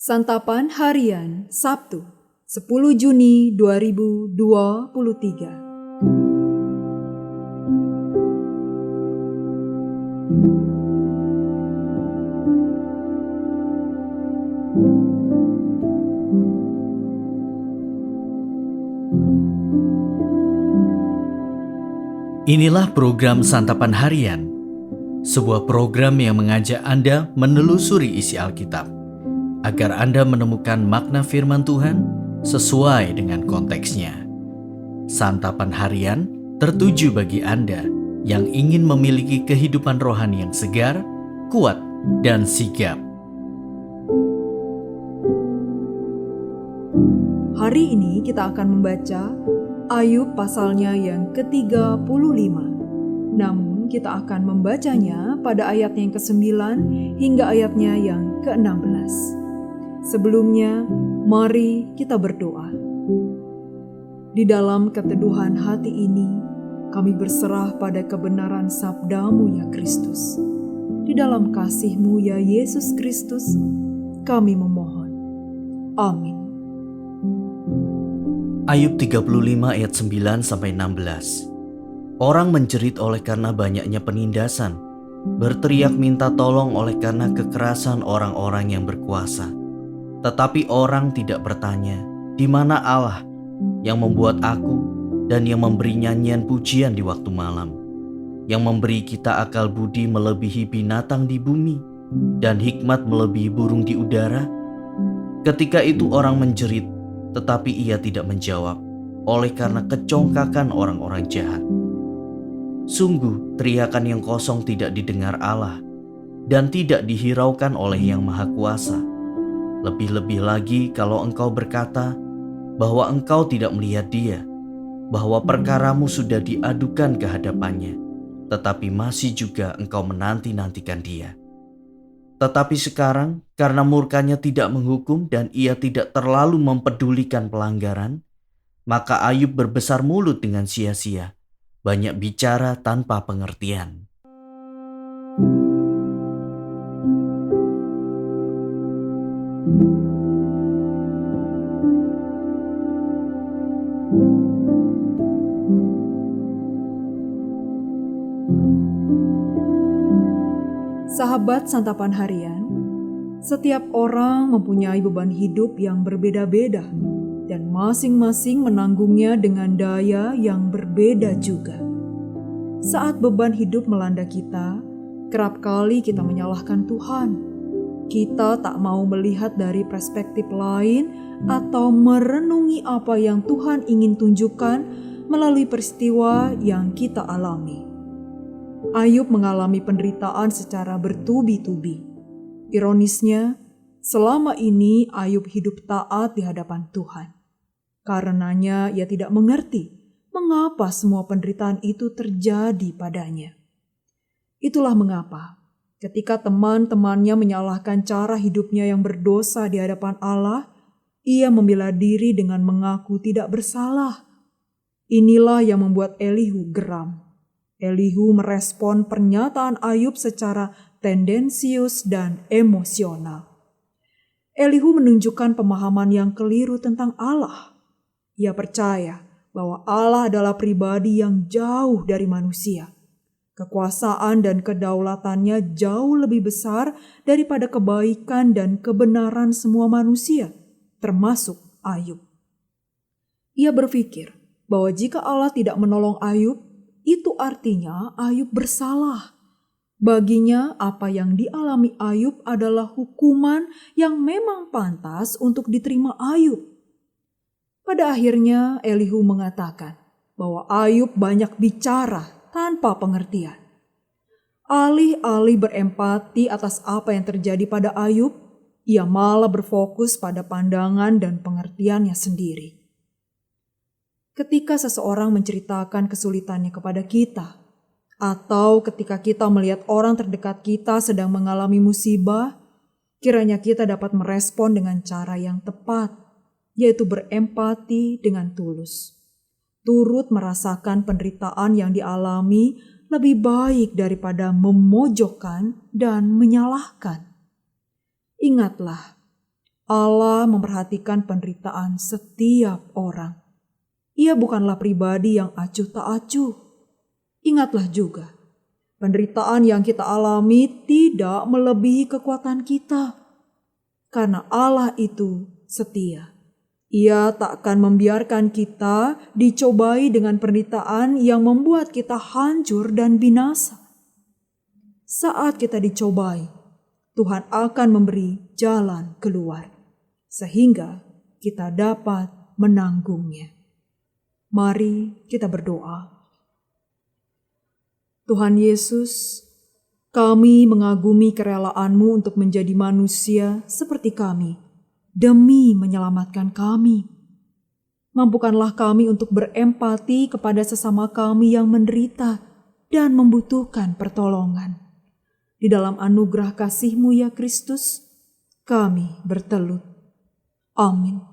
Santapan Harian Sabtu 10 Juni 2023. Inilah program Santapan Harian, sebuah program yang mengajak Anda menelusuri isi Alkitab, agar Anda menemukan makna firman Tuhan sesuai dengan konteksnya. Santapan Harian tertuju bagi Anda yang ingin memiliki kehidupan rohani yang segar, kuat, dan sigap. Hari ini kita akan membaca Ayub pasalnya yang ke-35. Namun kita akan membacanya pada ayatnya yang ke-9 hingga ayatnya yang ke-16. Sebelumnya, mari kita berdoa. Di dalam keteduhan hati ini, kami berserah pada kebenaran sabda-Mu ya Kristus. Di dalam kasih-Mu ya Yesus Kristus, kami memohon. Amin. Ayub 35 ayat 9-16. Orang menjerit oleh karena banyaknya penindasan, berteriak minta tolong oleh karena kekerasan orang-orang yang berkuasa. Tetapi orang tidak bertanya, di mana Allah yang membuat aku dan yang memberi nyanyian pujian di waktu malam, yang memberi kita akal budi melebihi binatang di bumi dan hikmat melebihi burung di udara? Ketika itu orang menjerit, tetapi ia tidak menjawab, oleh karena kecongkakan orang-orang jahat. Sungguh, teriakan yang kosong tidak didengar Allah, dan tidak dihiraukan oleh Yang Maha Kuasa. Lebih-lebih lagi kalau engkau berkata bahwa engkau tidak melihat Dia, bahwa perkaramu sudah diadukan ke hadapannya, tetapi masih juga engkau menanti-nantikan Dia. Tetapi sekarang, karena murkanya tidak menghukum dan ia tidak terlalu mempedulikan pelanggaran, maka Ayub berbesar mulut dengan sia-sia, banyak bicara tanpa pengertian. Sahabat Santapan Harian, setiap orang mempunyai beban hidup yang berbeda-beda dan masing-masing menanggungnya dengan daya yang berbeda juga. Saat beban hidup melanda kita, kerap kali kita menyalahkan Tuhan. Kita tak mau melihat dari perspektif lain atau merenungi apa yang Tuhan ingin tunjukkan melalui peristiwa yang kita alami. Ayub mengalami penderitaan secara bertubi-tubi. Ironisnya, selama ini Ayub hidup taat di hadapan Tuhan. Karenanya ia tidak mengerti mengapa semua penderitaan itu terjadi padanya. Itulah mengapa ketika teman-temannya menyalahkan cara hidupnya yang berdosa di hadapan Allah, ia membela diri dengan mengaku tidak bersalah. Inilah yang membuat Elihu geram. Elihu merespon pernyataan Ayub secara tendensius dan emosional. Elihu menunjukkan pemahaman yang keliru tentang Allah. Ia percaya bahwa Allah adalah pribadi yang jauh dari manusia. Kekuasaan dan kedaulatannya jauh lebih besar daripada kebaikan dan kebenaran semua manusia, termasuk Ayub. Ia berpikir bahwa jika Allah tidak menolong Ayub, itu artinya Ayub bersalah. Baginya, apa yang dialami Ayub adalah hukuman yang memang pantas untuk diterima Ayub. Pada akhirnya, Elihu mengatakan bahwa Ayub banyak bicara tanpa pengertian. Alih-alih berempati atas apa yang terjadi pada Ayub, ia malah berfokus pada pandangan dan pengertiannya sendiri. Ketika seseorang menceritakan kesulitannya kepada kita, atau ketika kita melihat orang terdekat kita sedang mengalami musibah, kiranya kita dapat merespon dengan cara yang tepat, yaitu berempati dengan tulus. Turut merasakan penderitaan yang dialami lebih baik daripada memojokkan dan menyalahkan. Ingatlah, Allah memperhatikan penderitaan setiap orang. Ia bukanlah pribadi yang acuh tak acuh. Ingatlah juga, penderitaan yang kita alami tidak melebihi kekuatan kita. Karena Allah itu setia. Ia tak akan membiarkan kita dicobai dengan penderitaan yang membuat kita hancur dan binasa. Saat kita dicobai, Tuhan akan memberi jalan keluar, sehingga kita dapat menanggungnya. Mari kita berdoa. Tuhan Yesus, kami mengagumi kerelaanmu untuk menjadi manusia seperti kami, demi menyelamatkan kami. Mampukanlah kami untuk berempati kepada sesama kami yang menderita dan membutuhkan pertolongan. Di dalam anugerah kasih-Mu ya Kristus, kami bertelut. Amin.